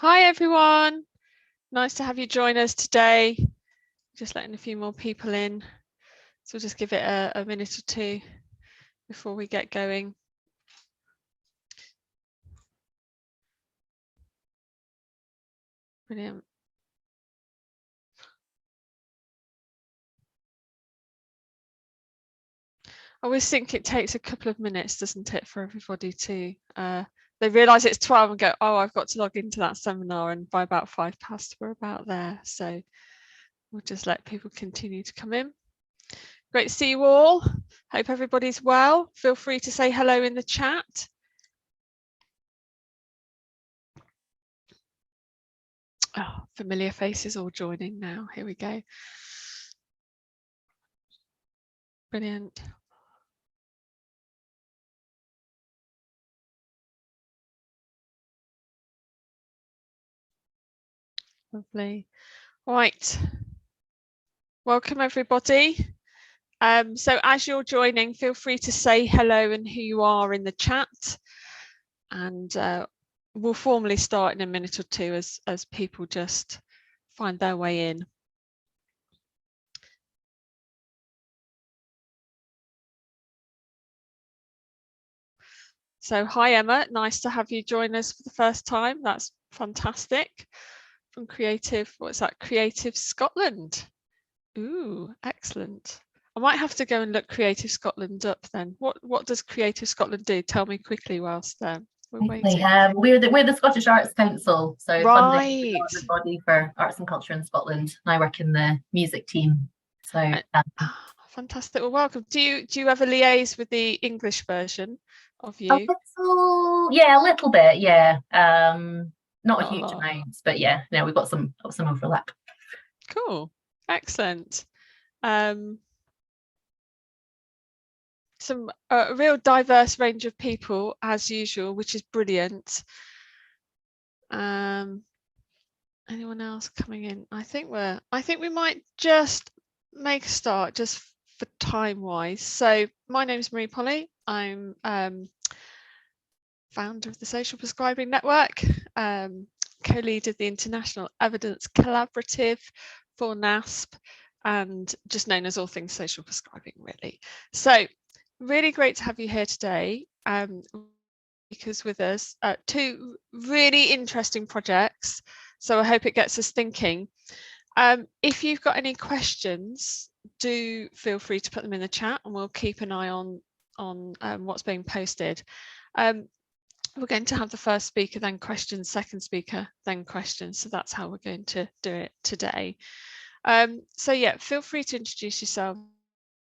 Hi everyone, nice to have you join us today. Just letting a few more people in, so we'll just give it a minute or two before we get going. Brilliant. I always think it takes a couple of minutes, doesn't it, for everybody to they realise it's 12 and go, oh, I've got to log into that seminar, and by about 5 past we're about there. So we'll just let people continue to come in. Great to see you all. Hope everybody's well. Feel free to say hello in the chat. Oh, familiar faces all joining now. Here we go. Brilliant. Lovely. Right. Welcome everybody. So as you're joining, feel free to say hello and who you are in the chat. And we'll formally start in a minute or two as people just find their way in. So hi Emma, nice to have you join us for the first time. That's fantastic. From Creative, what's that? Creative Scotland. Ooh, excellent. I might have to go and look Creative Scotland up then. What does Creative Scotland do? Tell me quickly whilst we're waiting. We're the Scottish Arts Council, so right. funding the body for arts and culture in Scotland. And I work in the music team. So fantastic. Well, welcome. Do you ever liaise with the English version of you? Yeah, a little bit. Yeah, not a huge amount, but yeah, no, we've got some overlap. Cool, excellent. Some a real diverse range of people as usual, which is brilliant. Anyone else coming in? I think we might just make a start just for time wise. So my name is Marie Polley. I'm founder of the Social Prescribing Network, co-lead of the International Evidence Collaborative for NASP, and just known as all things social prescribing, really. So really great to have you here today, because with us two really interesting projects. So I hope it gets us thinking. If you've got any questions, do feel free to put them in the chat, and we'll keep an eye on what's being posted. We're going to have the first speaker, then questions, second speaker, then questions. So that's how we're going to do it today. So yeah, feel free to introduce yourself.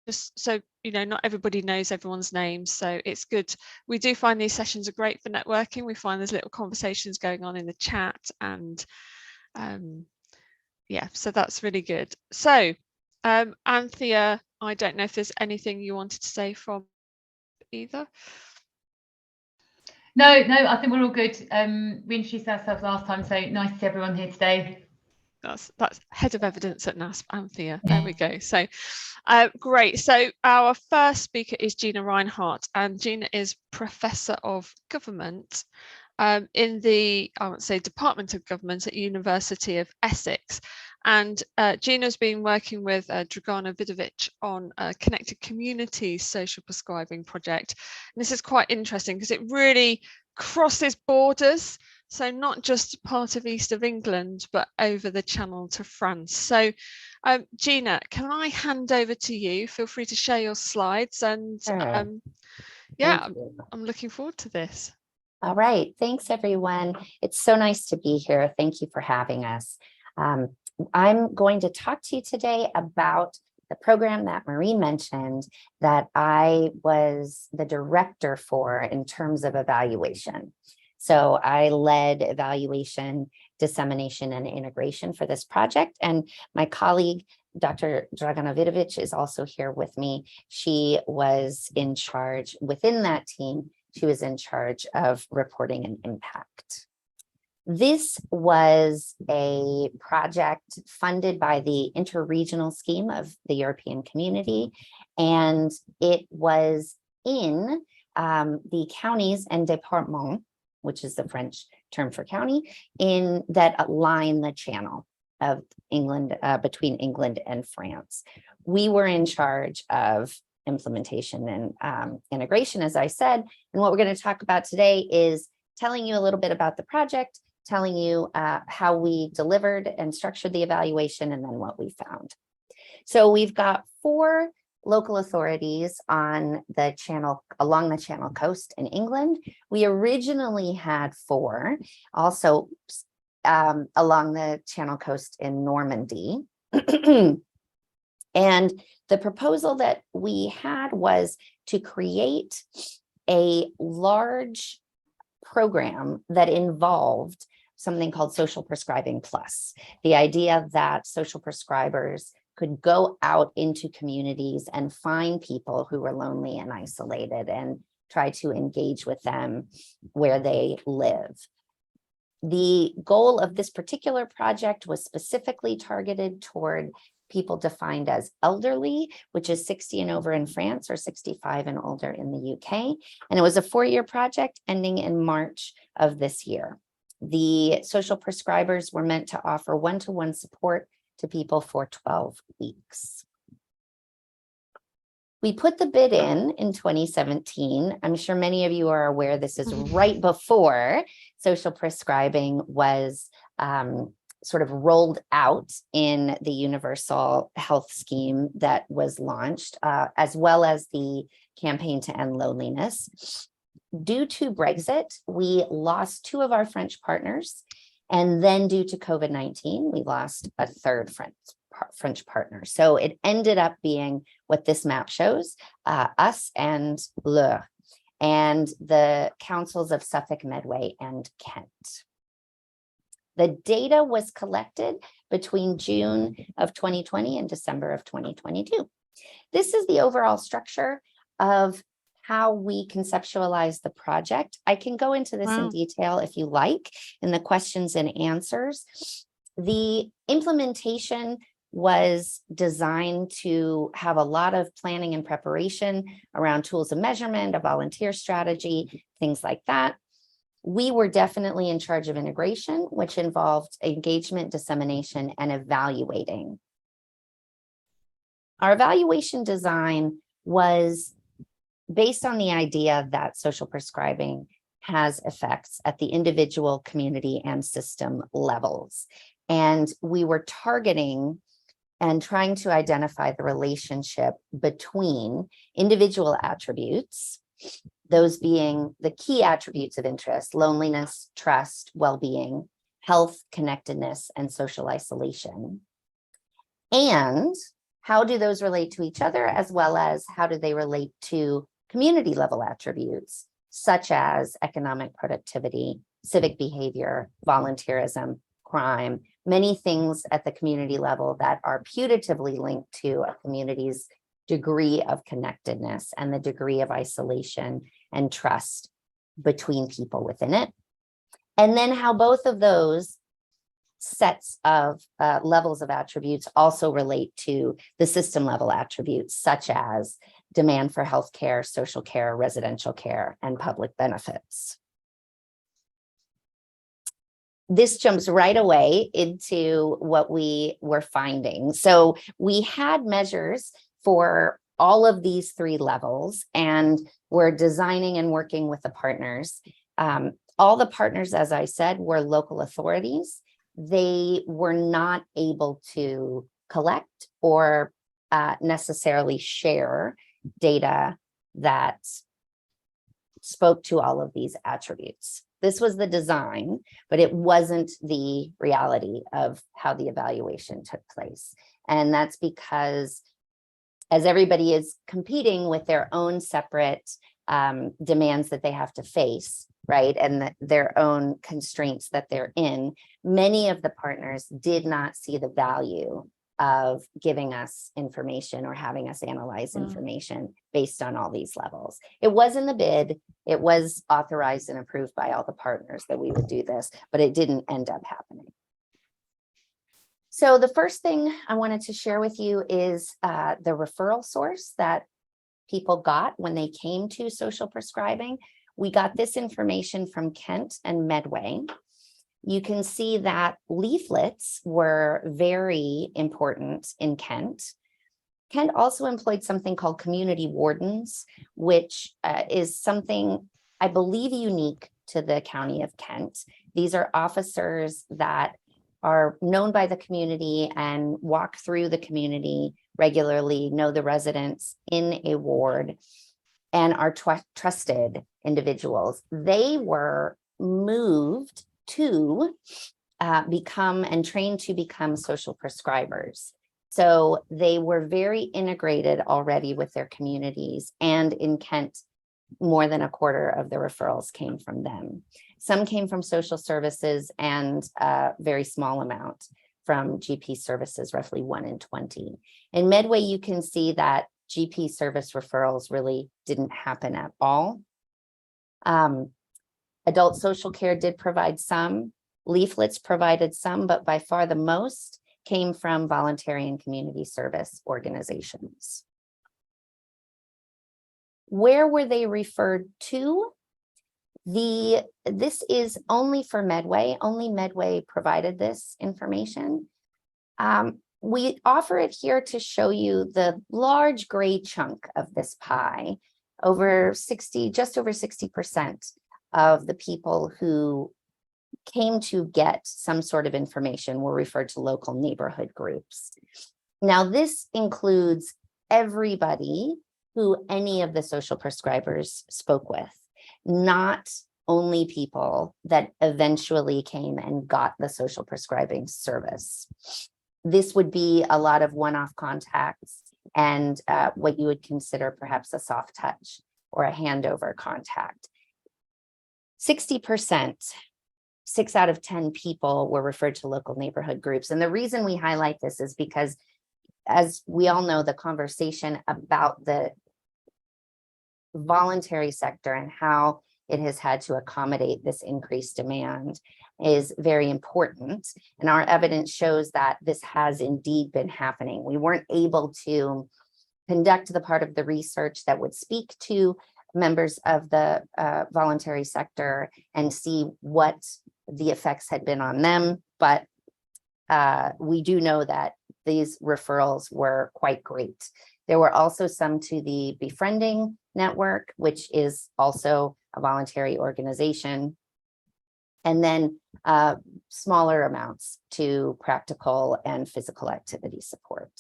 Just so you know, not everybody knows everyone's names, so it's good. We do find these sessions are great for networking. We find there's little conversations going on in the chat, and yeah, so that's really good. So Anthea, I don't know if there's anything you wanted to say from either. No, I think we're all good. We introduced ourselves last time, so nice to see everyone here today. That's head of evidence at NASP, Anthea. There we go. So great. So our first speaker is Gina Reinhardt, and Gina is Professor of Government in the, I would say, Department of Government at University of Essex. And Gina's been working with Dragana Vidović on a Connected Communities social prescribing project. And this is quite interesting because it really crosses borders. So not just part of east of England, but over the channel to France. So Gina, can I hand over to you? Feel free to share your slides, and yeah, I'm looking forward to this. All right, thanks everyone. It's so nice to be here. Thank you for having us. I'm going to talk to you today about the program that Marie mentioned that I was the director for in terms of evaluation. So I led evaluation, dissemination, and integration for this project. And my colleague, Dr. Dragana Vidović, is also here with me. She was in charge within that team. She was in charge of reporting and impact. This was a project funded by the interregional scheme of the European Community, and it was in the counties and départements which is the French term for county, in that line the channel of England, between England and France. We were in charge of implementation and integration, as I said. And what we're going to talk about today is telling you a little bit about the project, telling you how we delivered and structured the evaluation, and then what we found. So we've got 4 local authorities on the channel, along the Channel Coast in England. We originally had 4, also along the Channel Coast in Normandy. And the proposal that we had was to create a large program that involved something called social prescribing plus. The idea that social prescribers could go out into communities and find people who were lonely and isolated and try to engage with them where they live. The goal of this particular project was specifically targeted toward people defined as elderly, which is 60 and over in France or 65 and older in the UK. And it was a 4-year project ending in March of this year. The social prescribers were meant to offer one-to-one support to people for 12 weeks. We put the bid in 2017. I'm sure many of you are aware this is right before social prescribing was sort of rolled out in the universal health scheme that was launched, as well as the campaign to end loneliness. Due to Brexit, we lost 2 of our French partners. And then due to COVID-19, we lost a 3rd French partner. So it ended up being what this map shows, us and L'Eure, and the councils of Suffolk, Medway, and Kent. The data was collected between June of 2020 and December of 2022. This is the overall structure of how we conceptualize the project. I can go into this in detail if you like in the questions and answers. The implementation was designed to have a lot of planning and preparation around tools of measurement, a volunteer strategy, things like that. We were definitely in charge of integration, which involved engagement, dissemination, and evaluating. Our evaluation design was based on the idea that social prescribing has effects at the individual, community, and system levels. And we were targeting and trying to identify the relationship between individual attributes, those being the key attributes of interest: loneliness, trust, well-being, health, connectedness, and social isolation. And how do those relate to each other, as well as how do they relate to community level attributes, such as economic productivity, civic behavior, volunteerism, crime, many things at the community level that are putatively linked to a community's degree of connectedness and the degree of isolation and trust between people within it. And then how both of those sets of levels of attributes also relate to the system level attributes, such as demand for healthcare, social care, residential care, and public benefits. This jumps right away into what we were finding. So we had measures for all of these 3 levels, and we're designing and working with the partners. All the partners, as I said, were local authorities. They were not able to collect or necessarily share data that spoke to all of these attributes. This was the design, but it wasn't the reality of how the evaluation took place. And that's because as everybody is competing with their own separate demands that they have to face, right, and their own constraints that they're in, many of the partners did not see the value of giving us information or having us analyze information based on all these levels. It was in the bid, it was authorized and approved by all the partners that we would do this, but it didn't end up happening. So the first thing I wanted to share with you is the referral source that people got when they came to social prescribing. We got this information from Kent and Medway. You can see that leaflets were very important in Kent. Kent also employed something called community wardens, which is something I believe unique to the County of Kent. These are officers that are known by the community and walk through the community regularly, know the residents in a ward, and are trusted individuals. They were moved to become and trained to become social prescribers. So they were very integrated already with their communities, and in Kent, more than a quarter of the referrals came from them. Some came from social services and a very small amount from GP services, roughly 1 in 20. In Medway, you can see that GP service referrals really didn't happen at all. Adult social care did provide some, leaflets provided some, but by far the most came from voluntary and community service organizations. Where were they referred to? This is only for Medway. Only Medway provided this information. We offer it here to show you the large gray chunk of this pie. Just over 60% of the people who came to get some sort of information were referred to local neighborhood groups. Now, this includes everybody who any of the social prescribers spoke with, not only people that eventually came and got the social prescribing service. This would be a lot of one-off contacts and what you would consider perhaps a soft touch or a handover contact. 60%, 6 out of 10 people were referred to local neighborhood groups. And the reason we highlight this is because, as we all know, the conversation about the voluntary sector and how it has had to accommodate this increased demand is very important. And our evidence shows that this has indeed been happening. We weren't able to conduct the part of the research that would speak to members of the voluntary sector and see what the effects had been on them. But we do know that these referrals were quite great. There were also some to the Befriending Network, which is also a voluntary organization, and then smaller amounts to practical and physical activity support.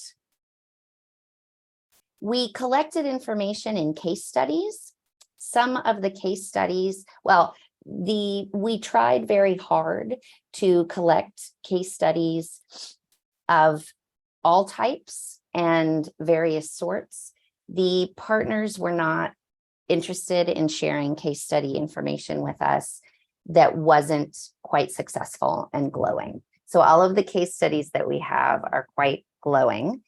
We collected information in case studies. Some of the case studies, we tried very hard to collect case studies of all types and various sorts. The partners were not interested in sharing case study information with us that wasn't quite successful and glowing. So all of the case studies that we have are quite glowing.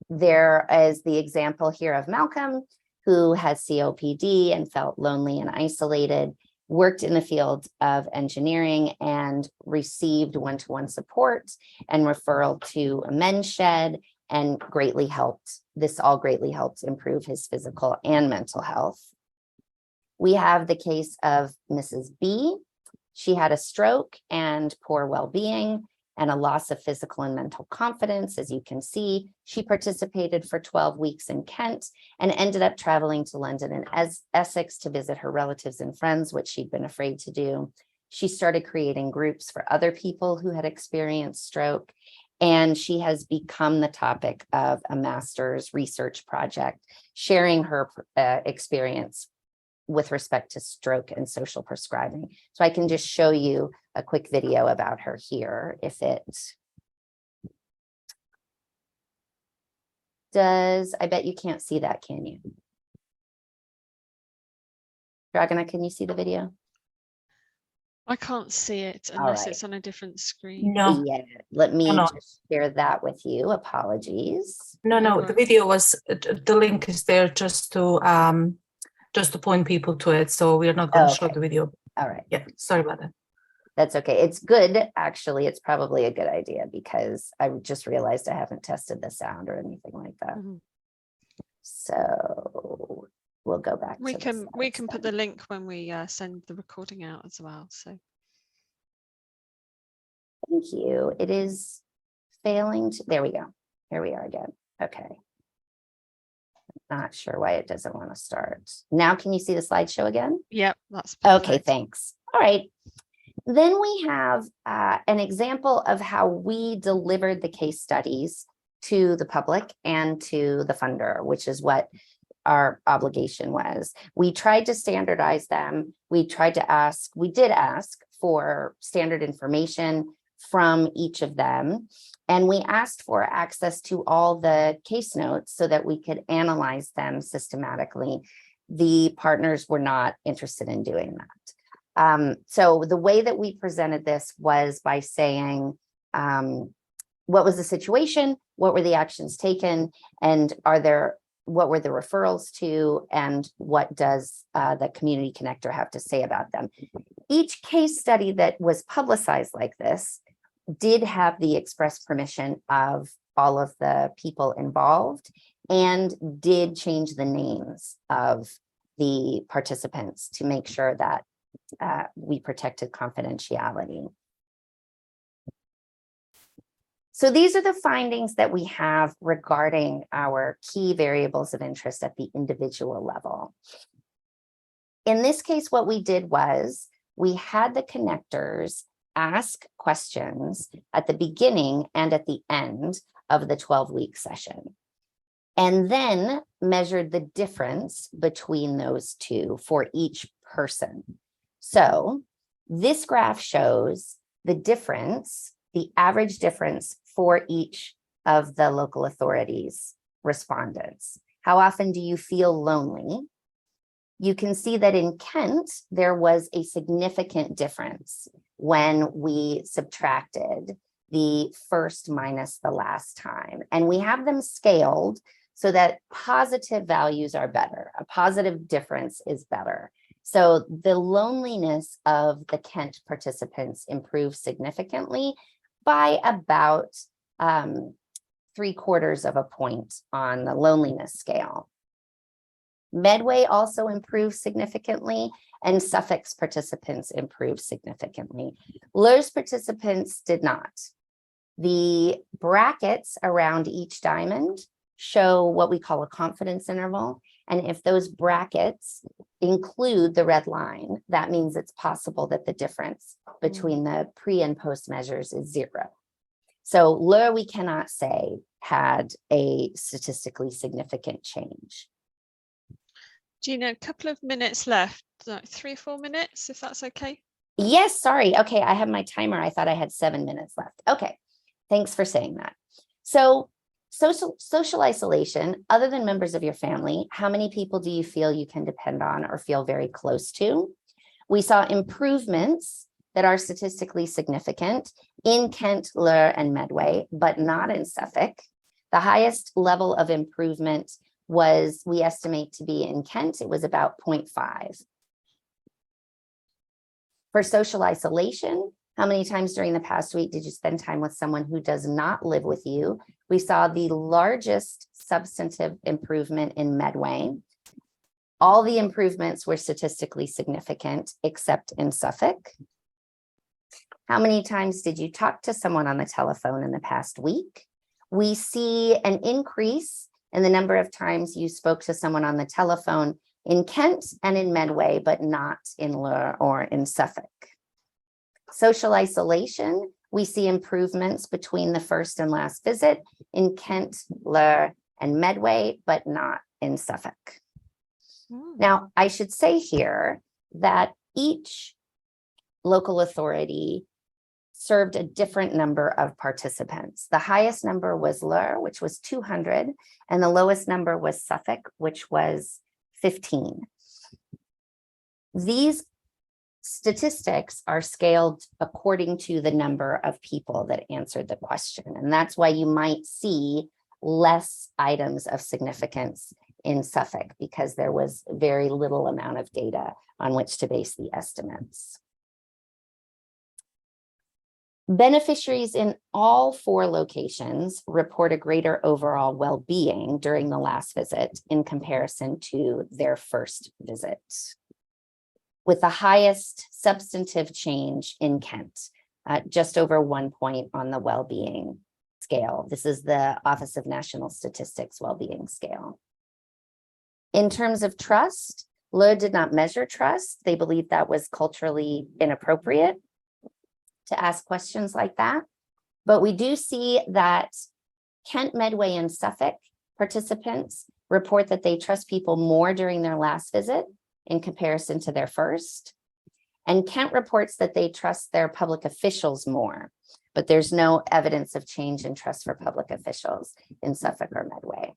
There is the example here of Malcolm, who has COPD and felt lonely and isolated, worked in the field of engineering and received one-to-one support and referral to a men's shed, and greatly helped. This all greatly helped improve his physical and mental health. We have the case of Mrs. B. She had a stroke and poor well-being and a loss of physical and mental confidence. As you can see, she participated for 12 weeks in Kent and ended up traveling to London and Essex to visit her relatives and friends, which she'd been afraid to do. She started creating groups for other people who had experienced stroke, and she has become the topic of a master's research project, sharing her experience with respect to stroke and social prescribing. So I can just show you a quick video about her here if it does. I bet you can't see that, can you? Dragana, can you see the video? I can't see it unless it's on a different screen. No. Yeah, let me just share that with you. Apologies. No, the video was, the link is there just to point people to it. So we are not going to show the video. All right. Yeah, sorry about that. That's okay. It's good. Actually, it's probably a good idea because I just realized I haven't tested the sound or anything like that. So we'll go back We to the can slides put then. the link when we send the recording out as well. So Thank you. It is failing to, there we go. Here we are again. Okay. Not sure why it doesn't want to start. Now, can you see the slideshow again? yep, that's Okay, perfect. thanks. All right. Then we have an example of how we delivered the case studies to the public and to the funder, which is what our obligation was. We tried to standardize them. We did ask for standard information from each of them. And we asked for access to all the case notes so that we could analyze them systematically. The partners were not interested in doing that. So the way that we presented this was by saying, what was the situation? What were the actions taken? And what were the referrals to? And what does the community connector have to say about them? Each case study that was publicized like this did have the express permission of all of the people involved and did change the names of the participants to make sure that we protected confidentiality. So these are the findings that we have regarding our key variables of interest at the individual level. In this case, what we did was we had the connectors ask questions at the beginning and at the end of the 12-week session, and then measured the difference between those two for each person. So this graph shows the difference, the average difference for each of the local authorities respondents. How often do you feel lonely? You can see that in Kent, there was a significant difference when we subtracted the first minus the last time. And we have them scaled so that positive values are better. A positive difference is better. So the loneliness of the Kent participants improved significantly by about 3/4 of a point on the loneliness scale. Medway also improved significantly, and Suffolk's participants improved significantly. Lur's participants did not. The brackets around each diamond show what we call a confidence interval. And if those brackets include the red line, that means it's possible that the difference between the pre and post measures is 0. So Lur, we cannot say, had a statistically significant change. Gina, a couple of minutes left, like 3 or 4 minutes, if that's okay. Yes, sorry. Okay, I have my timer. I thought I had 7 minutes left. Okay, thanks for saying that. So social isolation, other than members of your family, how many people do you feel you can depend on or feel very close to? We saw improvements that are statistically significant in Kent, Lur, and Medway, but not in Suffolk. The highest level of improvement was, we estimate to be in Kent, it was about 0.5. For social isolation, how many times during the past week did you spend time with someone who does not live with you? We saw the largest substantive improvement in Medway. All the improvements were statistically significant except in Suffolk. How many times did you talk to someone on the telephone in the past week? We see an increase in the number of times you spoke to someone on the telephone in Kent and in Medway, but not in Lur or in Suffolk. Social isolation, we see improvements between the first and last visit in Kent, Lur, and Medway, but not in Suffolk. Now, I should say here that each local authority served a different number of participants. The highest number was Lur, which was 200, and the lowest number was Suffolk, which was 15. These statistics are scaled according to the number of people that answered the question. And that's why you might see less items of significance in Suffolk, because there was very little amount of data on which to base the estimates. Beneficiaries in all 4 locations report a greater overall well-being during the last visit in comparison to their first visit, with the highest substantive change in Kent, just over 1 point on the well-being scale. This is the Office of National Statistics well-being scale. In terms of trust, LE did not measure trust. They believed that was culturally inappropriate to ask questions like that. But we do see that Kent, Medway, and Suffolk participants report that they trust people more during their last visit in comparison to their first. And Kent reports that they trust their public officials more, but there's no evidence of change in trust for public officials in Suffolk or Medway.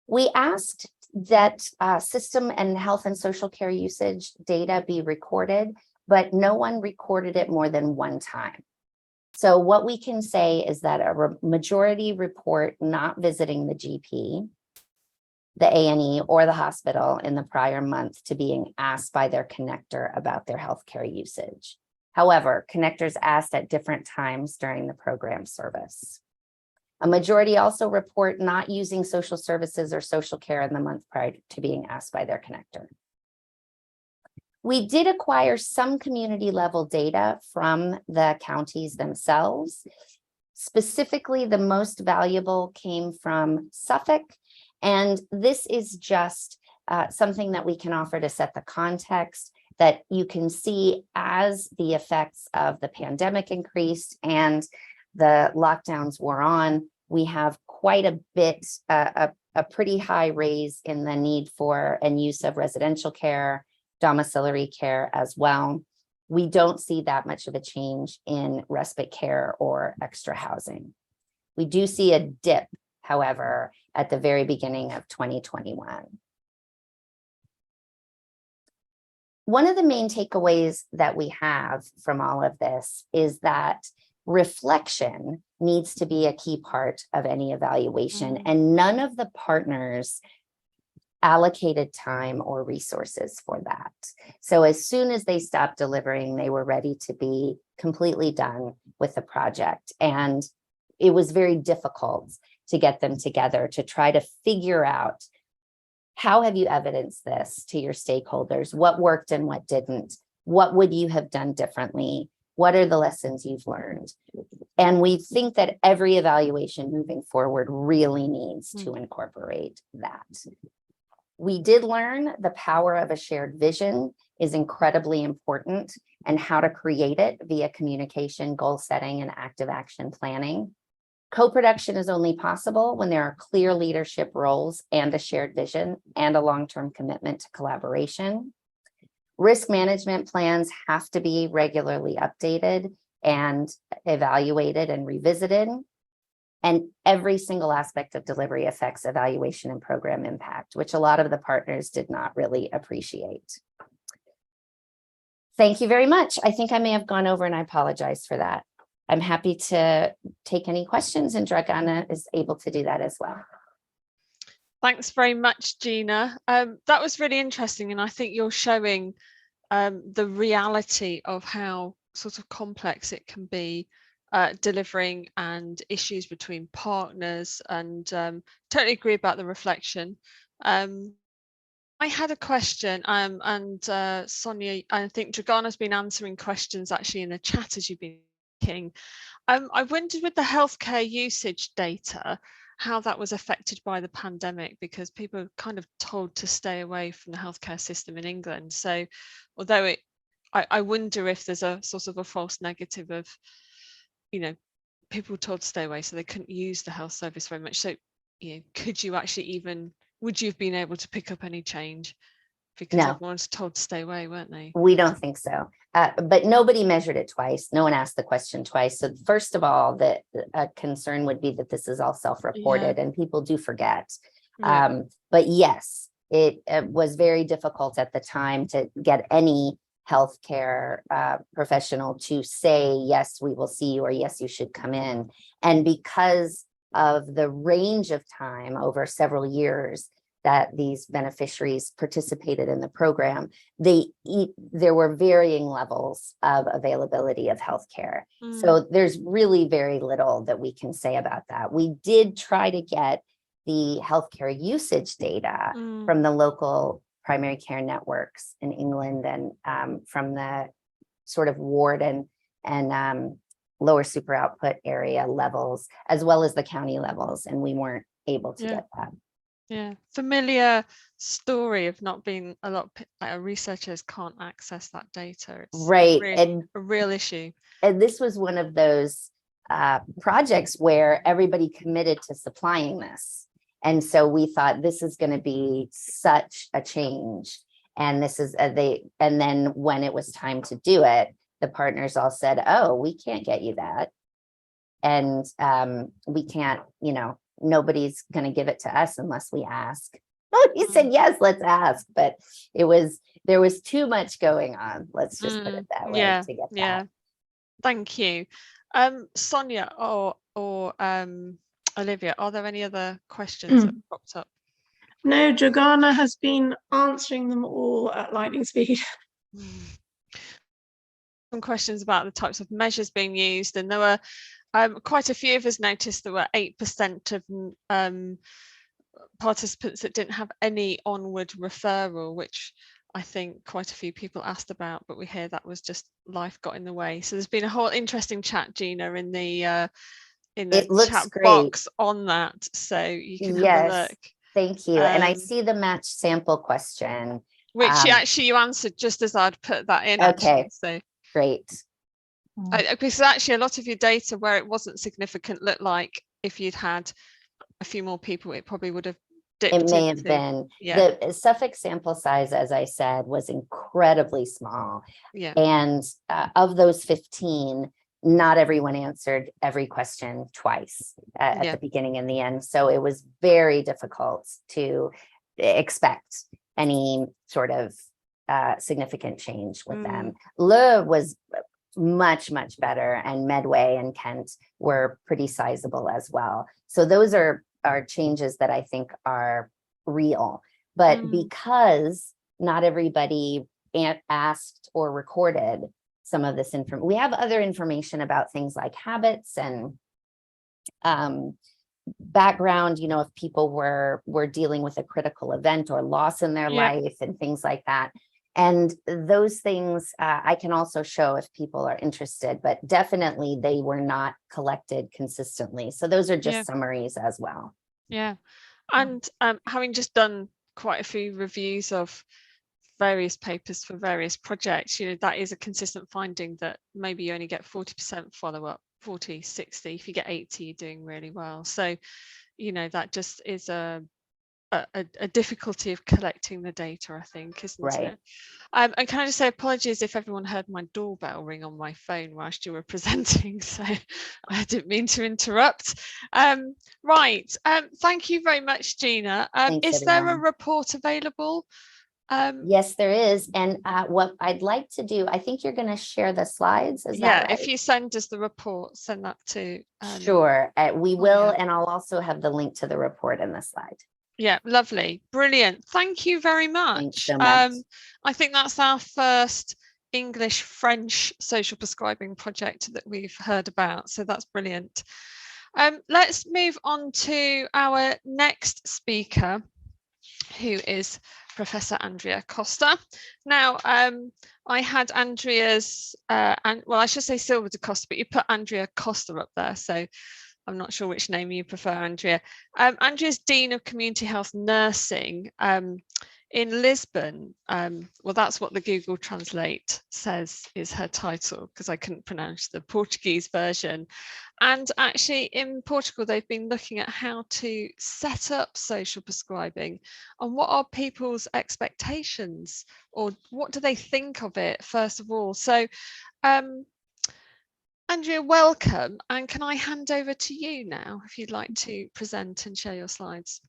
We asked that system and health and social care usage data be recorded, but no one recorded it more than 1 time. So what we can say is that a majority report not visiting the GP, the A&E, or the hospital in the prior month to being asked by their connector about their healthcare usage. However, connectors asked at different times during the program service. A majority also report not using social services or social care in the month prior to being asked by their connector. We did acquire some community level data from the counties themselves. Specifically, the most valuable came from Suffolk, and this is just something that we can offer to set the context that you can see as the effects of the pandemic increased and the lockdowns were on. We have quite a bit, a pretty high raise in the need for and use of residential care, domiciliary care as well. We don't see that much of a change in respite care or extra housing. We do see a dip, however, at the very beginning of 2021. One of the main takeaways that we have from all of this is that reflection needs to be a key part of any evaluation, and none of the partners allocated time or resources for that. So as soon as they stopped delivering, they were ready to be completely done with the project. And it was very difficult to get them together to try to figure out, how have you evidenced this to your stakeholders? What worked and what didn't? What would you have done differently? What are the lessons you've learned? And we think that every evaluation moving forward really needs to incorporate that. We did learn the power of a shared vision is incredibly important, and how to create it via communication, goal setting, and active action planning. Co-production is only possible when there are clear leadership roles and a shared vision and a long-term commitment to collaboration. Risk management plans have to be regularly updated and evaluated and revisited. And every single aspect of delivery affects evaluation and program impact, which a lot of the partners did not really appreciate. Thank you very much. I think I may have gone over, and I apologize for that. I'm happy to take any questions, and Dragana is able to do that as well. Thanks very much, Gina. That was really interesting, and I think you're showing the reality of how sort of complex it can be, delivering, and issues between partners, and totally agree about the reflection. I had a question, and Sonia, I think Dragana's been answering questions actually in the chat as you've been speaking. I wondered, with the healthcare usage data, how that was affected by the pandemic, because people are kind of told to stay away from the healthcare system in England. So although I wonder if there's a sort of a false negative of, you know, people were told to stay away, so they couldn't use the health service very much. So, you know, could you actually would you have been able to pick up any change? Because No. everyone's told to stay away, weren't they? We don't think so. But nobody measured it twice. No one asked the question twice. So first of all, the concern would be that this is all self-reported, and people do forget. Yeah. But yes, it was very difficult at the time to get any healthcare professional to say, yes, we will see you, or yes, you should come in. And because of the range of time over several years that these beneficiaries participated in the program, there were varying levels of availability of healthcare. So there's really very little that we can say about that. We did try to get the healthcare usage data from the local primary care networks in England and from the sort of ward and lower super output area levels, as well as the county levels, and we weren't able to get that. Yeah, familiar story of not being a lot of researchers can't access that data. It's right, a real issue. And this was one of those projects where everybody committed to supplying this. And so we thought this is going to be such a change. And this is and then when it was time to do it, the partners all said, oh, we can't get you that. And we can't, nobody's going to give it to us unless we ask. He said, yes, let's ask. But there was too much going on. Let's just put it that way to get that. Thank you. Sonia or Olivia, are there any other questions that popped up? No, Dragana has been answering them all at lightning speed. Some questions about the types of measures being used, and there were quite a few of us noticed there were 8% of participants that didn't have any onward referral, which I think quite a few people asked about, but we hear that was just life got in the way. So there's been a whole interesting chat, Gina, in the chat box on that, so you can have a look. Thank you. And I see the match sample question, which you answered just as I'd put that in. Okay, actually, so great. Because actually a lot of your data where it wasn't significant looked like if you'd had a few more people, it probably would have dipped. It may have been. The Suffolk sample size, as I said, was incredibly small. Yeah. And of those 15, not everyone answered every question twice at the beginning and the end. So it was very difficult to expect any sort of significant change with them. Le was much better, and Medway and Kent were pretty sizable as well. So those are changes that I think are real, but because not everybody asked or recorded some of this information, we have other information about things like habits and background, if people were dealing with a critical event or loss in their life and things like that. And those things I can also show if people are interested, but definitely they were not collected consistently. So those are just summaries as well. Yeah. And having just done quite a few reviews of various papers for various projects, that is a consistent finding that maybe you only get 40% follow-up, 40, 60. If you get 80, you're doing really well. So, that just is a difficulty of collecting the data, I think, isn't it? And can I just say apologies if everyone heard my doorbell ring on my phone whilst you were presenting, so I didn't mean to interrupt. Thank you very much, Gina. Is there a report available? Yes, there is. And what I'd like to do, I think you're going to share the slides. Is that right? If you send us the report, send that to sure, we will. And I'll also have the link to the report in the slide. Yeah, lovely. Brilliant. Thank you very much. Thanks so much. I think that's our first English-French social prescribing project that we've heard about. So that's brilliant. Let's move on to our next speaker, who is Professor Andrea Costa. Now, I had Andrea's, I should say Silva da Costa, but you put Andrea Costa up there. So I'm not sure which name you prefer, Andrea. Andrea's Dean of Community Health Nursing in Lisbon. Well, that's what the Google Translate says is her title, because I couldn't pronounce the Portuguese version. And actually in Portugal, they've been looking at how to set up social prescribing and what are people's expectations, or what do they think of it, first of all. So Andrea, welcome, and can I hand over to you now if you'd like to present and share your slides?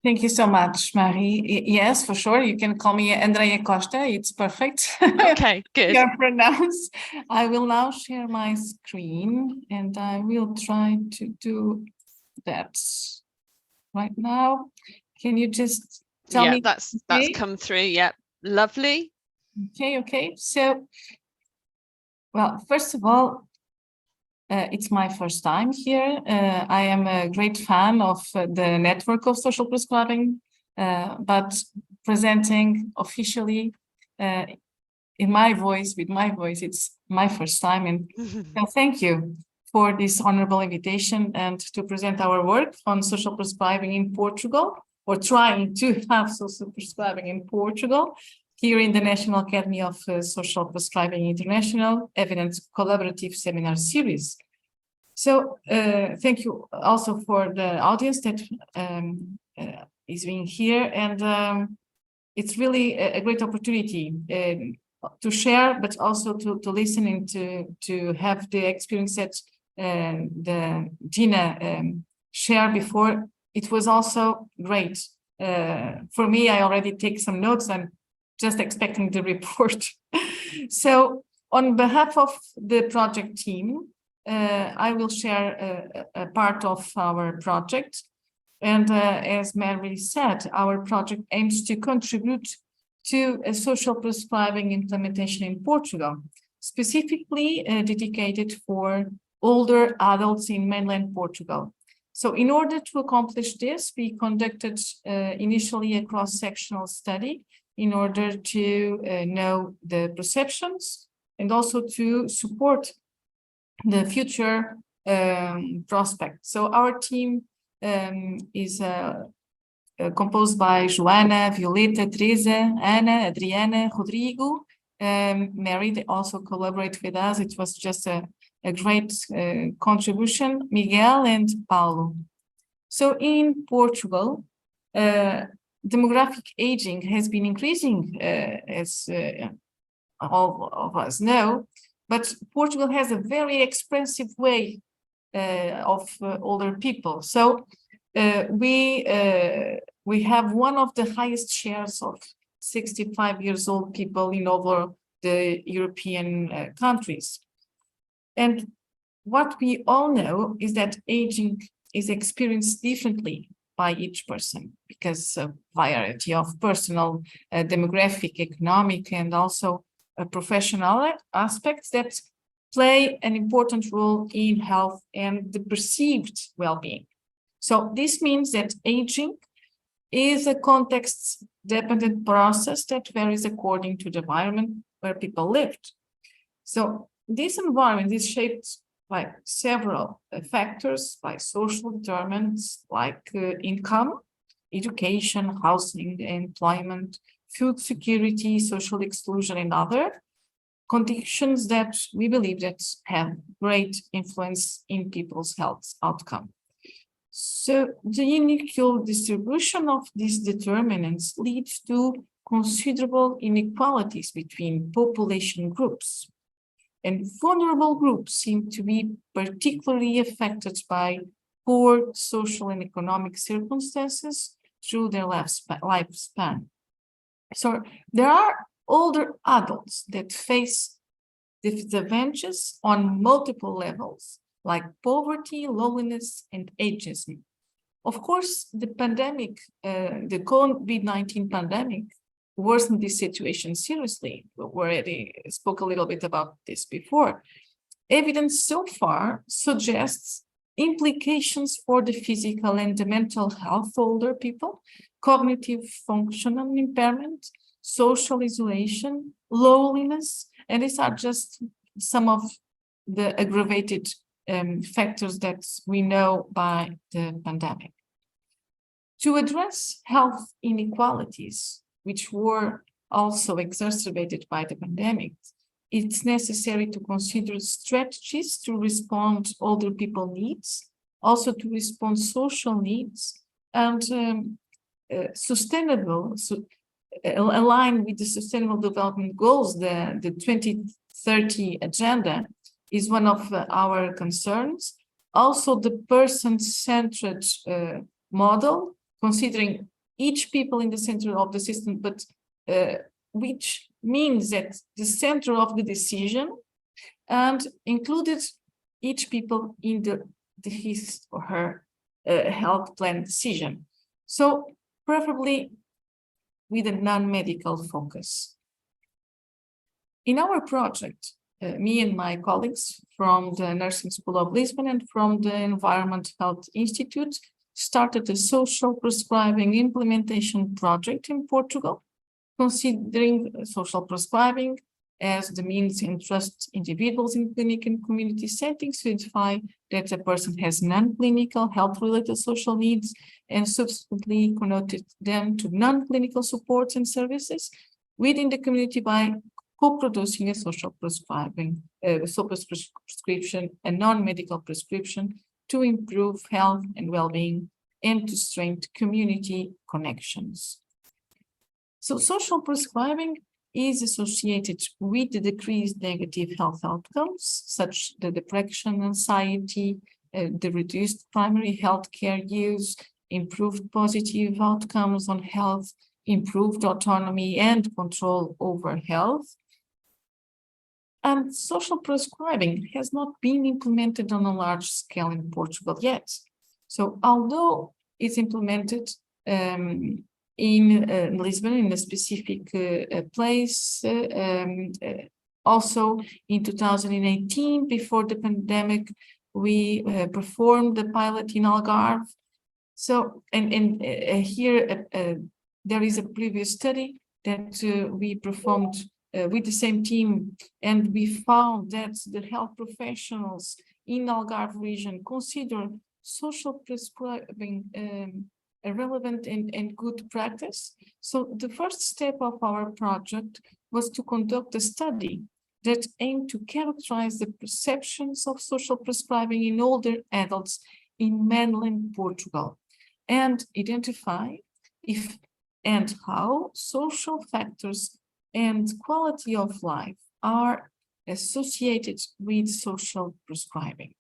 Thank you so much, Marie. Yes, for sure. You can call me Andrea Costa. It's perfect. Okay, good. You're pronounced. I will now share my screen and I will try to do that right now. Can you just Tell yeah, me. that's Okay. come through. Yeah, lovely. Okay. So, well, first of all, it's my first time here. I am a great fan of the network of social prescribing, but presenting officially in my voice, with my voice, it's my first time. And so thank you for this honorable invitation and to present our work on social prescribing in Portugal, or trying to have social prescribing in Portugal, here in the National Academy of Social Prescribing International Evidence Collaborative Seminar Series. So thank you also for the audience that is being here, and it's really a great opportunity to share, but also to listen and to have the experience that the Gina shared before. It was also great. For me, I already take some notes. I'm just expecting the report. So on behalf of the project team, I will share a part of our project. And as Mary said, our project aims to contribute to a social prescribing implementation in Portugal, specifically dedicated for older adults in mainland Portugal. So in order to accomplish this, we conducted initially a cross-sectional study in order to know the perceptions and also to support the future prospects. So our team is composed by Joana, Violeta, Teresa, Ana, Adriana, Rodrigo. Mary, they also collaborate with us. It was just a great contribution, Miguel and Paulo. So in Portugal, demographic aging has been increasing, as all of us know, but Portugal has a very expensive way of older people. So we have one of the highest shares of 65 years old people in over the European countries. And what we all know is that aging is experienced differently by each person because of variety of personal, demographic, economic, and also professional aspects that play an important role in health and the perceived well-being. So this means that aging is a context-dependent process that varies according to the environment where people lived. So this environment is shaped by several factors, by social determinants like income, education, housing, employment, food security, social exclusion, and other conditions that we believe that have great influence in people's health outcome. So the unequal distribution of these determinants leads to considerable inequalities between population groups. And vulnerable groups seem to be particularly affected by poor social and economic circumstances through their lifespan. So there are older adults that face disadvantages on multiple levels, like poverty, loneliness, and ageism. Of course, the pandemic, the COVID-19 pandemic, worsened this situation seriously. We already spoke a little bit about this before. Evidence so far suggests implications for the physical and the mental health of older people, cognitive functional impairment, social isolation, loneliness, and these are just some of the aggravated factors that we know by the pandemic. To address health inequalities, which were also exacerbated by the pandemic, it's necessary to consider strategies to respond to older people needs, also to respond social needs, and align with the Sustainable Development Goals. The 2030 agenda is one of our concerns. Also, the person-centered model, considering each people in the center of the system, but which means that the center of the decision and included each people in his or her health plan decision. So preferably with a non-medical focus. In our project, me and my colleagues from the Nursing School of Lisbon and from the Environment Health Institute started a social prescribing implementation project in Portugal, considering social prescribing as the means to entrust individuals in clinic and community settings to identify that a person has non-clinical health-related social needs and subsequently connected them to non-clinical supports and services within the community by co-producing a social prescribing, prescription, a non-medical prescription to improve health and well-being and to strengthen community connections. So social prescribing is associated with the decreased negative health outcomes, such as the depression, anxiety, the reduced primary health care use, improved positive outcomes on health, improved autonomy and control over health. And social prescribing has not been implemented on a large scale in Portugal yet. So although it's implemented in Lisbon, in a specific place, also in 2018, before the pandemic, we performed the pilot in Algarve. So, here there is a previous study that we performed with the same team, and we found that the health professionals in Algarve region consider social prescribing a relevant and good practice. So the first step of our project was to conduct a study that aimed to characterize the perceptions of social prescribing in older adults in mainland Portugal and identify if and how social factors and quality of life are associated with social prescribing.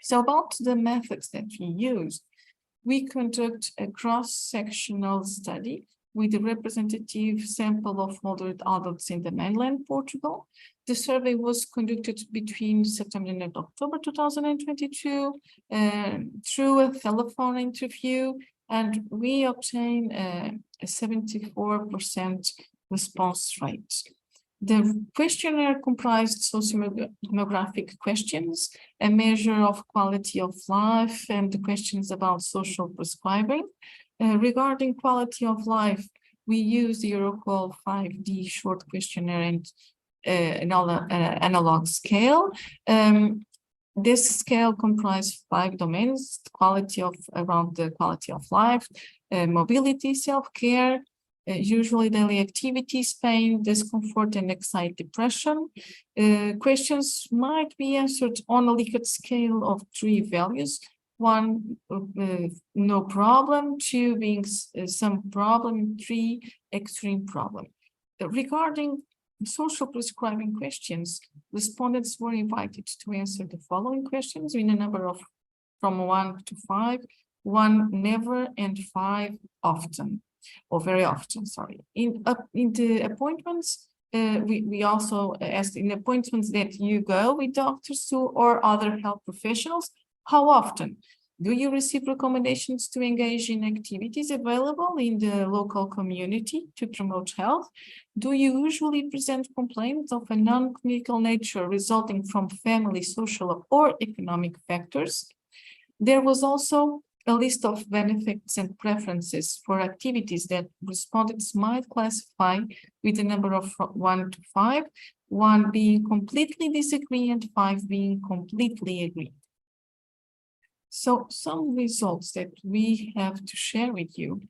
So about the methods that we used, we conduct a cross-sectional study with a representative sample of older adults in the mainland Portugal. The survey was conducted between September and October 2022 through a telephone interview, and we obtained a 74% response rate. The questionnaire comprised socio-demographic questions, a measure of quality of life, and the questions about social prescribing. Regarding quality of life, we used the Eurocall 5D short questionnaire and analog scale. This scale comprised 5 domains: around the quality of life, mobility, self-care, usually daily activities, pain, discomfort, and anxiety, depression. Questions might be answered on a Likert scale of 3 values. 1, no problem, 2 being some problem, 3, extreme problem. Regarding social prescribing questions, respondents were invited to answer the following questions in a number of from 1 to 5, 1 never and 5 often. Or very often, sorry. In the appointments, we also asked in appointments that you go with doctors or other health professionals, how often? Do you receive recommendations to engage in activities available in the local community to promote health? Do you usually present complaints of a non-clinical nature resulting from family, social, or economic factors? There was also a list of benefits and preferences for activities that respondents might classify with a number of 1 to 5, 1 being completely disagree and 5 being completely agree. So some results that we have to share with you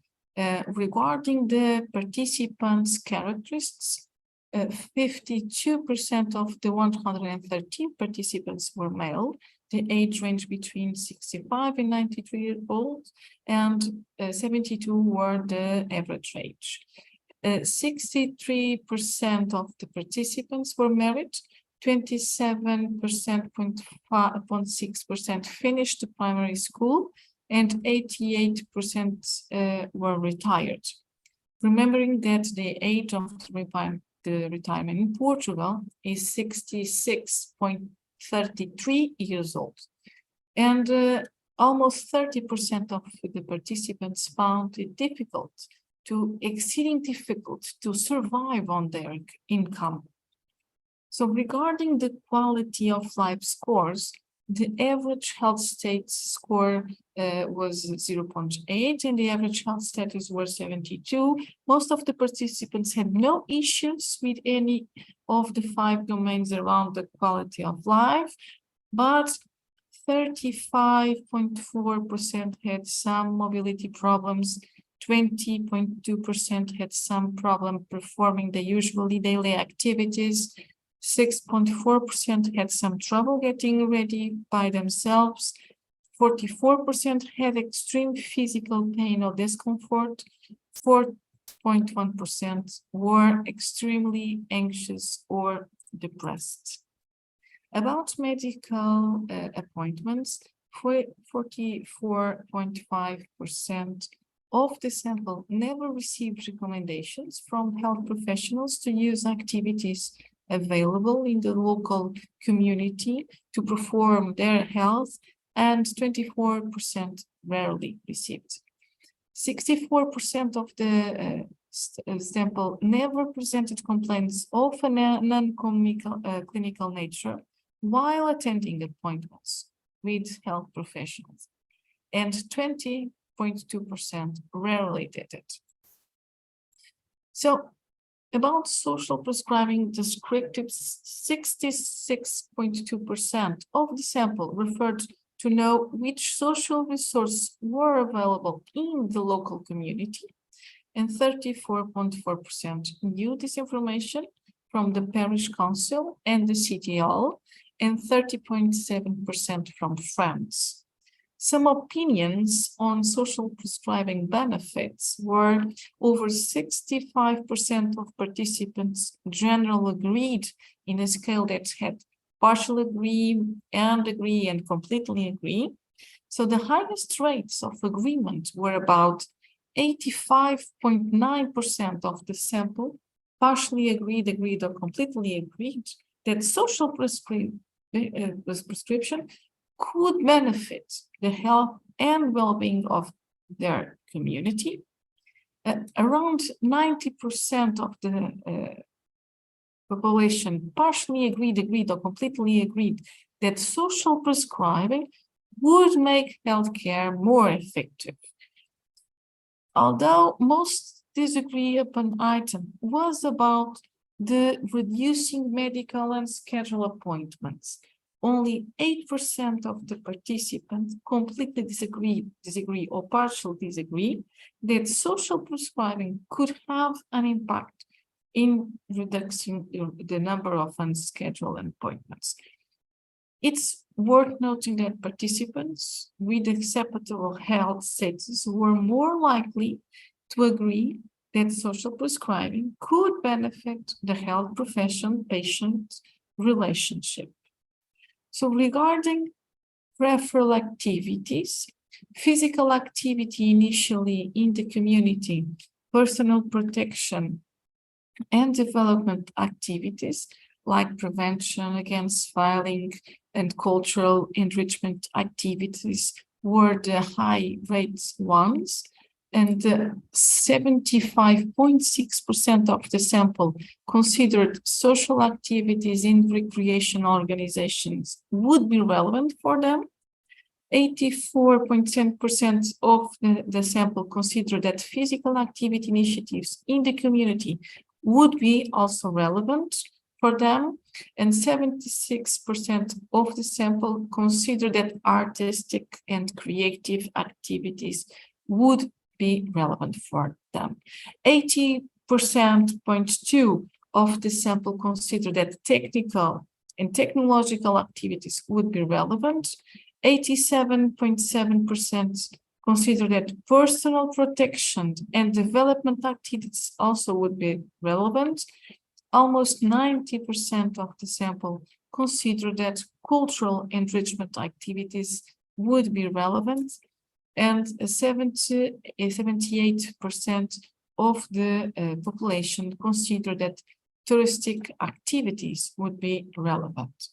regarding the participants' characteristics. 52% of the 113 participants were male. The age range between 65 and 93 years old, and 72 were the average age. 63% of the participants were married, 27.6% finished the primary school, and 88% were retired. Remembering that the age of the retirement in Portugal is 66.33 years old, and almost 30% of the participants found it difficult to exceeding difficult to survive on their income. So regarding the quality of life scores, the average health state score was 0.8 and the average health status was 72. Most of the participants had no issues with any of the 5 domains around the quality of life, but 35.4% had some mobility problems, 20.2% had some problem performing the usually daily activities, 6.4% had some trouble getting ready by themselves, 44% had extreme physical pain or discomfort, 4.1% were extremely anxious or depressed. About medical appointments, 44.5% of the sample never received recommendations from health professionals to use activities available in the local community to perform their health, and 24% rarely received. 64% of the sample never presented complaints of a non-clinical nature while attending appointments with health professionals, and 20.2% rarely did it. So, about social prescribing descriptives, 66.2% of the sample referred to know which social resources were available in the local community, and 34.4% knew this information from the parish council and the city hall, and 30.7% from friends. Some opinions on social prescribing benefits were over 65% of participants generally agreed in a scale that had partial agree and completely agree. So the highest rates of agreement were about 85.9% of the sample partially agreed or completely agreed that social prescription could benefit the health and well-being of their community. Around 90% of the population partially agreed or completely agreed that social prescribing would make healthcare more effective. Although most disagree upon item was about the reducing medical and schedule appointments. Only 8% of the participants completely disagree or partially disagree that social prescribing could have an impact in reducing the number of unscheduled appointments. It's worth noting that participants with acceptable health status were more likely to agree that social prescribing could benefit the health profession-patient relationship. So regarding referral activities, physical activity initially in the community, personal protection, and development activities like prevention against violence and cultural enrichment activities were the high rates ones, and 75.6% of the sample considered social activities in recreation organizations would be relevant for them. 84.10% of the sample considered that physical activity initiatives in the community would be also relevant for them, and 76% of the sample considered that artistic and creative activities would be relevant for them. 80.2% of the sample considered that technical and technological activities would be relevant. 87.7% consider that personal protection and development activities also would be relevant. Almost 90% of the sample consider that cultural enrichment activities would be relevant, and 78% of the population consider that touristic activities would be relevant.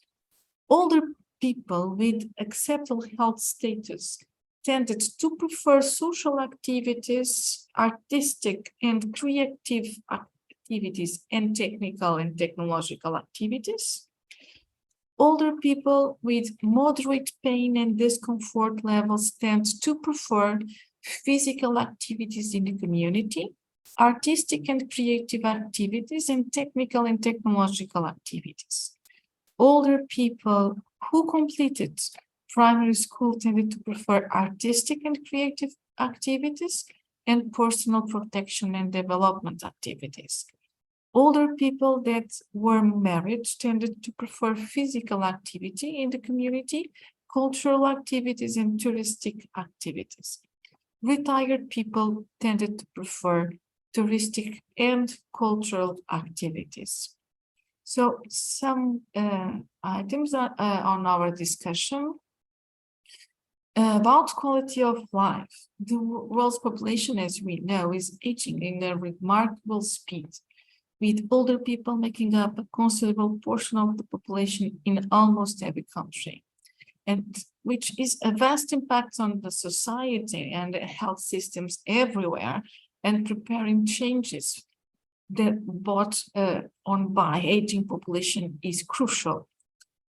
Older people with acceptable health status tended to prefer social activities, artistic and creative activities, and technical and technological activities. Older people with moderate pain and discomfort levels tend to prefer physical activities in the community, artistic and creative activities, and technical and technological activities. Older people who completed primary school tended to prefer artistic and creative activities and personal protection and development activities. Older people that were married tended to prefer physical activity in the community, cultural activities, and touristic activities. Retired people tended to prefer touristic and cultural activities. So some items on our discussion. About quality of life. The world's population, as we know, is aging in a remarkable speed, with older people making up a considerable portion of the population in almost every country, and which is a vast impact on the society and the health systems everywhere, and preparing changes that brought on by aging population is crucial.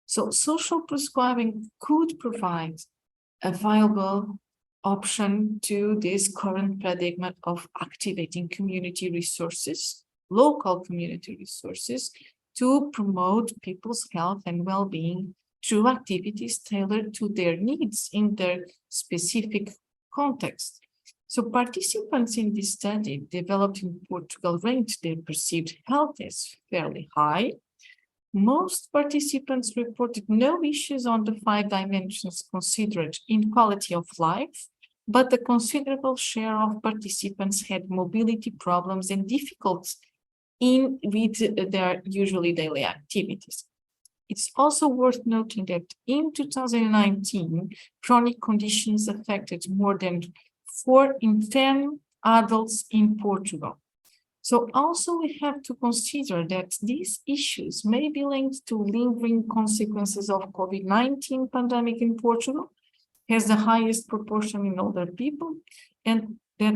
So social prescribing could provide a viable option to this current paradigm of activating community resources, local community resources, to promote people's health and well-being through activities tailored to their needs in their specific context. So participants in this study developed in Portugal ranked their perceived health as fairly high. Most participants reported no issues on the 5 dimensions considered in quality of life, but a considerable share of participants had mobility problems and difficulties with their usually daily activities. It's also worth noting that in 2019, chronic conditions affected more than 4 in 10 adults in Portugal. So also we have to consider that these issues may be linked to lingering consequences of COVID-19 pandemic in Portugal, has the highest proportion in older people, and that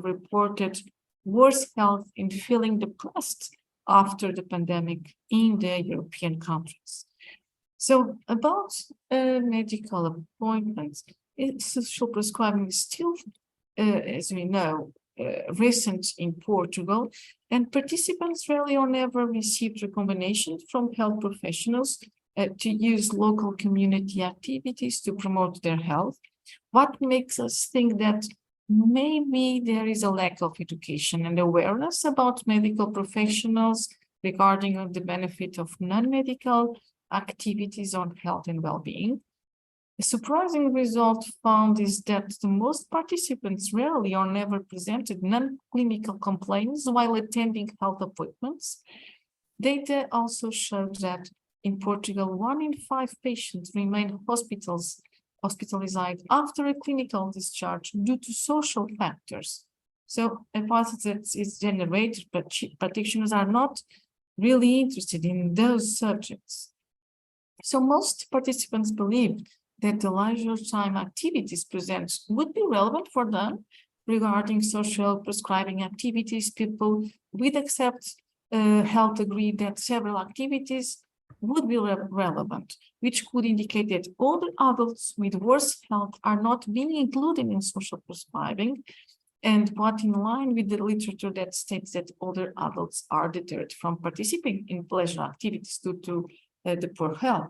reported worse health and feeling depressed after the pandemic in the European countries. So about medical appointments, social prescribing is still, as we know, recent in Portugal, and participants rarely or never received recommendations from health professionals to use local community activities to promote their health. What makes us think that maybe there is a lack of education and awareness about medical professionals regarding the benefit of non-medical activities on health and well-being? A surprising result found is that the most participants rarely or never presented non-clinical complaints while attending health appointments. Data also showed that in Portugal, 1 in 5 patients remain hospitalized after a clinical discharge due to social factors. So a hypothesis is generated, but practitioners are not really interested in those subjects. So most participants believe that the leisure time activities presented would be relevant for them regarding social prescribing activities. People with accept health agree that several activities would be relevant, which could indicate that older adults with worse health are not being included in social prescribing, and what in line with the literature that states that older adults are deterred from participating in pleasure activities due to the poor health.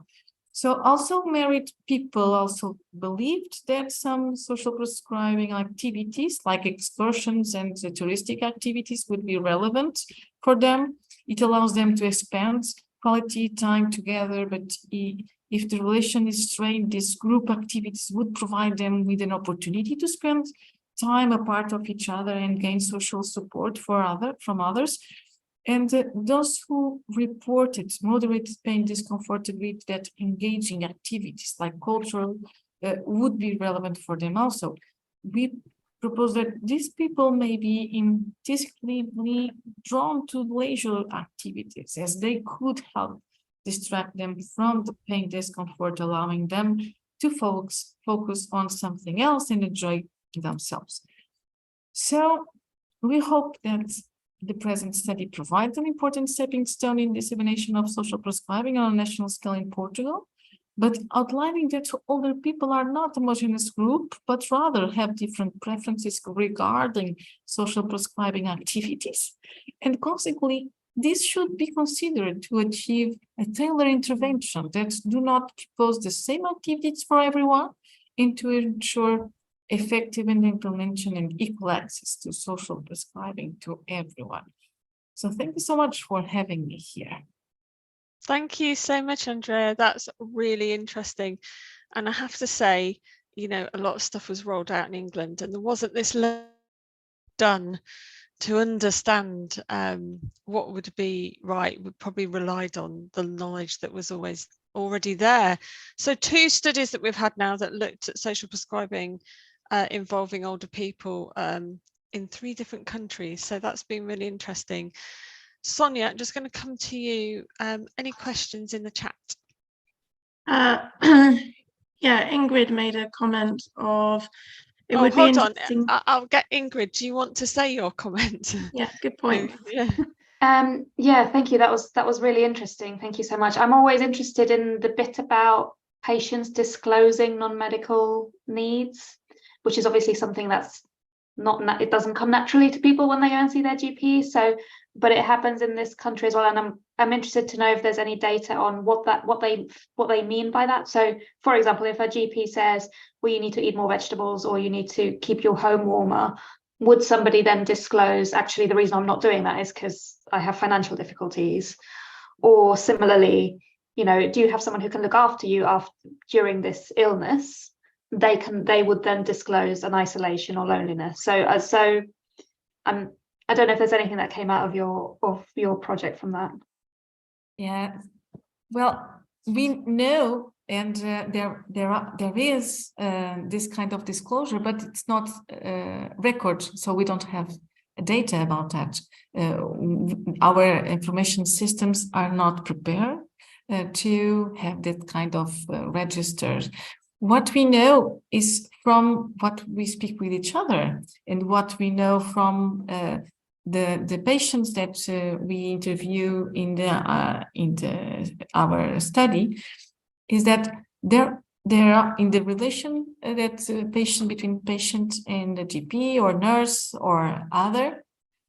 So also married people also believed that some social prescribing activities like excursions and touristic activities would be relevant for them. It allows them to spend quality time together, but if the relation is strained, these group activities would provide them with an opportunity to spend time apart of each other and gain social support from others. And those who reported moderate pain discomfort agreed that engaging activities like cultural would be relevant for them also. We propose that these people may be intrinsically drawn to leisure activities, as they could help distract them from the pain discomfort, allowing them to focus on something else and enjoy themselves. So we hope that the present study provides an important stepping stone in dissemination of social prescribing on a national scale in Portugal, but outlining that older people are not a homogeneous group, but rather have different preferences regarding social prescribing activities. And consequently, this should be considered to achieve a tailored intervention that do not propose the same activities for everyone and to ensure effective implementation and equal access to social prescribing to everyone. So thank you so much for having me here. Thank you so much, Andrea. That's really interesting. And I have to say, you know, a lot of stuff was rolled out in England and there wasn't this done to understand what would be right. We probably relied on the knowledge that was already there. So 2 studies that we've had now that looked at social prescribing involving older people in 3 different countries. So that's been really interesting. Sonia, I'm just going to come to you. Any questions in the chat? Yeah, Ingrid made a comment of it Oh, would be hold on. interesting. I'll get Ingrid. Do you want to say your comment? Yeah, good point. Yeah. Yeah, thank you. That was really interesting. Thank you so much. I'm always interested in the bit about patients disclosing non-medical needs, which is obviously something that's it doesn't come naturally to people when they go and see their GP. So, but it happens in this country as well. And I'm interested to know if there's any data on what they mean by that. So, for example, if a GP says, well, you need to eat more vegetables or you need to keep your home warmer, would somebody then disclose, actually, the reason I'm not doing that is because I have financial difficulties? Or similarly, you know, do you have someone who can look after you during this illness? They would then disclose an isolation or loneliness. So I don't know if there's anything that came out of your project from that. Yeah, well, we know, and there is this kind of disclosure, but it's not record, so we don't have data about that. Our information systems are not prepared to have that kind of registers. What we know is from what we speak with each other and what we know from the patients that we interview in our study is that there are in the relation that patient between patient and the GP or nurse or other,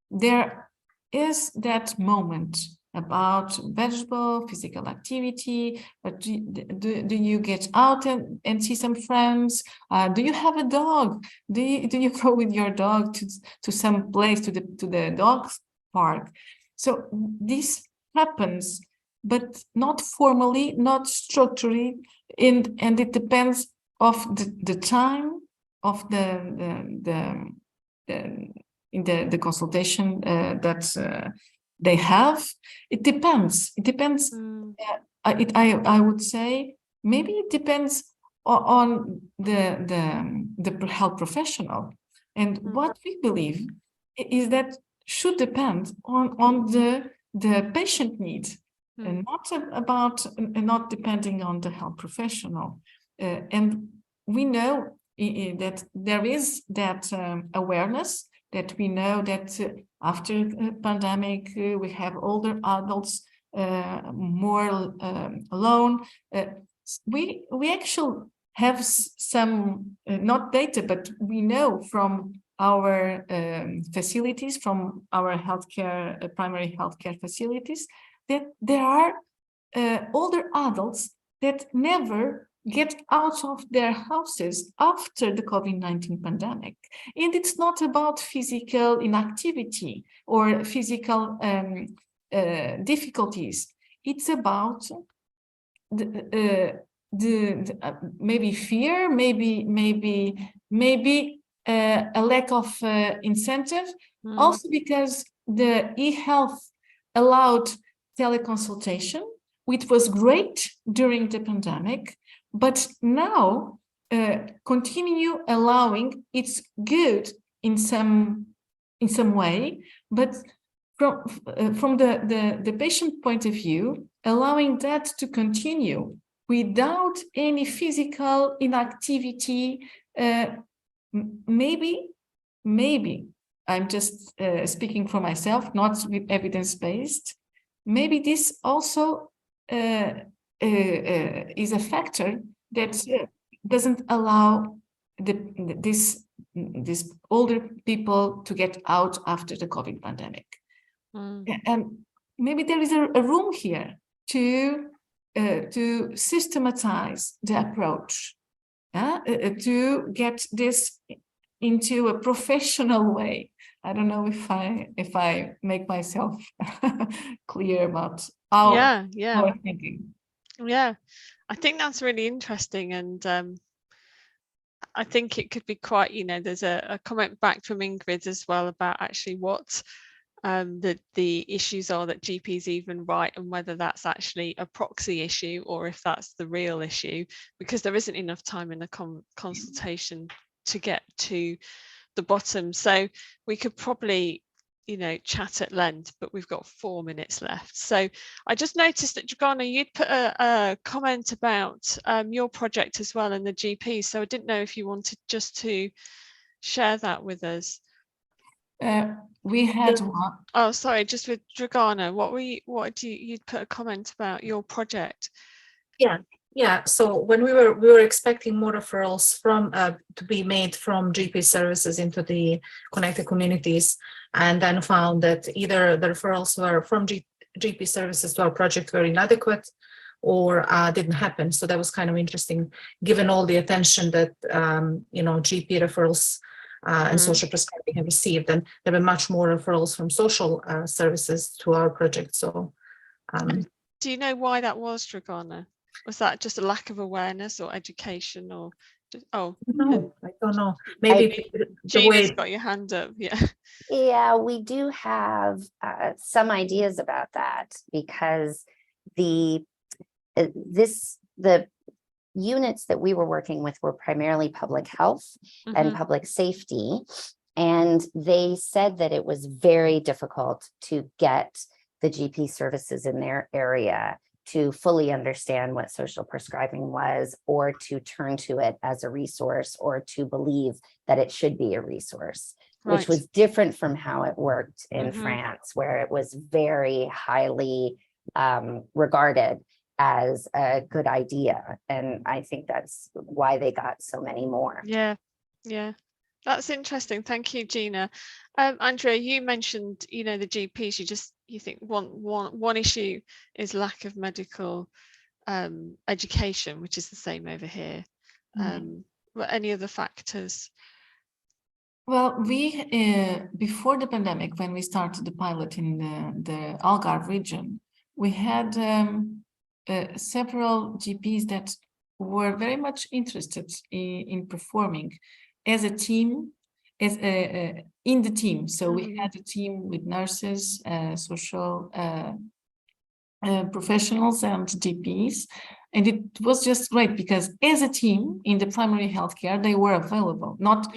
there is that moment about vegetable, physical activity. Do you get out and see some friends? Do you have a dog? Do you go with your dog to some place, to the dog park? So this happens, but not formally, not structurally, and it depends of the time of the consultation that they have. It depends. I would say maybe it depends on the health professional, and what we believe is that should depend on the patient needs, and not depending on the health professional. And we know that there is that awareness, that we know that after the pandemic, we have older adults more alone. We actually have some, not data, but we know from our facilities, from our healthcare, primary healthcare facilities, that there are older adults that never get out of their houses after the COVID-19 pandemic. And it's not about physical inactivity or physical difficulties. It's about maybe fear, maybe a lack of incentive, also because the e-health allowed teleconsultation, which was great during the pandemic, but now continue allowing. It's good in some way, but from the patient point of view, allowing that to continue without any physical inactivity, maybe I'm just speaking for myself, not with evidence-based, maybe this also is a factor that doesn't allow these older people to get out after the COVID pandemic. And maybe there is a room here to systematize the approach, to get this into a professional way. I don't know if I make myself clear about our thinking. Yeah, I think that's really interesting, and I think it could be quite, there's a comment back from Ingrid as well about actually what the issues are that GPs even write, and whether that's actually a proxy issue or if that's the real issue, because there isn't enough time in the consultation to get to the bottom. So we could probably chat at length, but we've got 4 minutes left. So I just noticed that Dragana, you'd put a comment about your project as well in the GP, so I didn't know if you wanted just to share that with us. We had one. Oh, sorry, just with Dragana, you'd put a comment about your project? Yeah. So when we were expecting more referrals from to be made from GP services into the connected communities, and then found that either the referrals were from GP services to our project were inadequate or didn't happen. So that was kind of interesting, given all the attention that GP referrals and social prescribing have received, and there were much more referrals from social services to our project. So, do you know why that was, Dragana? Was that just a lack of awareness or education, or just, no, I don't know. Maybe Gina's got your hand up. Yeah, we do have some ideas about that, because the units that we were working with were primarily public health and public safety, and they said that it was very difficult to get the GP services in their area to fully understand what social prescribing was, or to turn to it as a resource, or to believe that it should be a resource, which was different from how it worked in France, where it was very highly regarded as a good idea. And I think that's why they got so many more. Yeah. That's interesting. Thank you, Gina. Andrea, you mentioned, the GPs, you think one issue is lack of medical education, which is the same over here. But any other factors? Well, we before the pandemic, when we started the pilot in the Algarve region, we had several GPs that were very much interested in performing as a team, in the team. So we had a team with nurses, social professionals, and GPs, and it was just great because as a team in the primary healthcare, they were available, not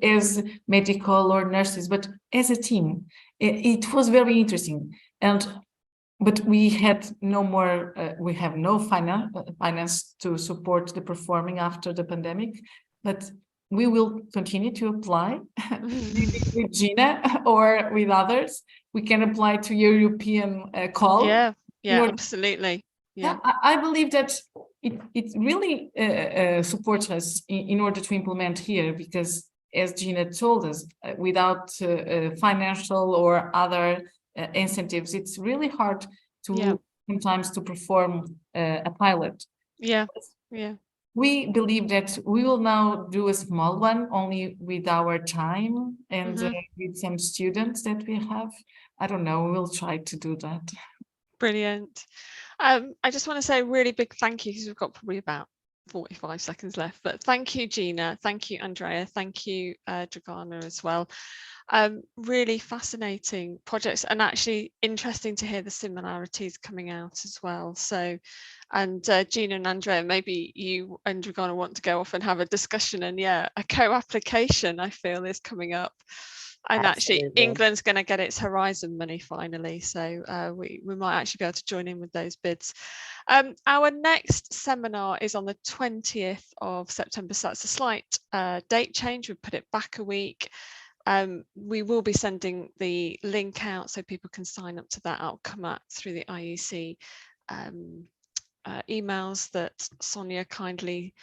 as medical or nurses, but as a team. It was very interesting, but we had no more. We have no finance to support the performing after the pandemic. But we will continue to apply with Gina or with others. We can apply to European call. Yeah, absolutely. Yeah, I believe that it really supports us in order to implement here, because as Gina told us, without financial or other incentives, it's really hard to sometimes to perform a pilot. Yeah. We believe that we will now do a small one, only with our time and with some students that we have. I don't know, we'll try to do that. Brilliant. I just want to say a really big thank you, because we've got probably about 45 seconds left, but thank you, Gina. Thank you, Andrea. Thank you, Dragana, as well. Really fascinating projects, and actually interesting to hear the similarities coming out as well. So, and Gina and Andrea, maybe you and Dragana want to go off and have a discussion, and a co-application I feel is coming up. And actually, Absolutely. England's going to get its Horizon money finally, so we might actually be able to join in with those bids. Our next seminar is on the 20th of September, so that's a slight date change. We've put it back a week. We will be sending the link out so people can sign up to that. I'll come out through the IEC emails that Sonia kindly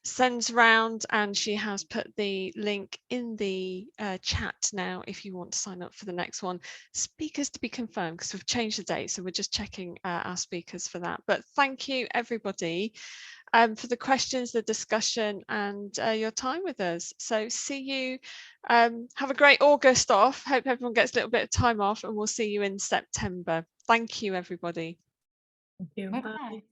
sends round, and she has put the link in the chat now if you want to sign up for the next one. Speakers to be confirmed, because we've changed the date, so we're just checking our speakers for that. But thank you everybody for the questions, the discussion, and your time with us. So see you, have a great August off. Hope everyone gets a little bit of time off, and we'll see you in September. Thank you everybody. Thank you. Bye-bye.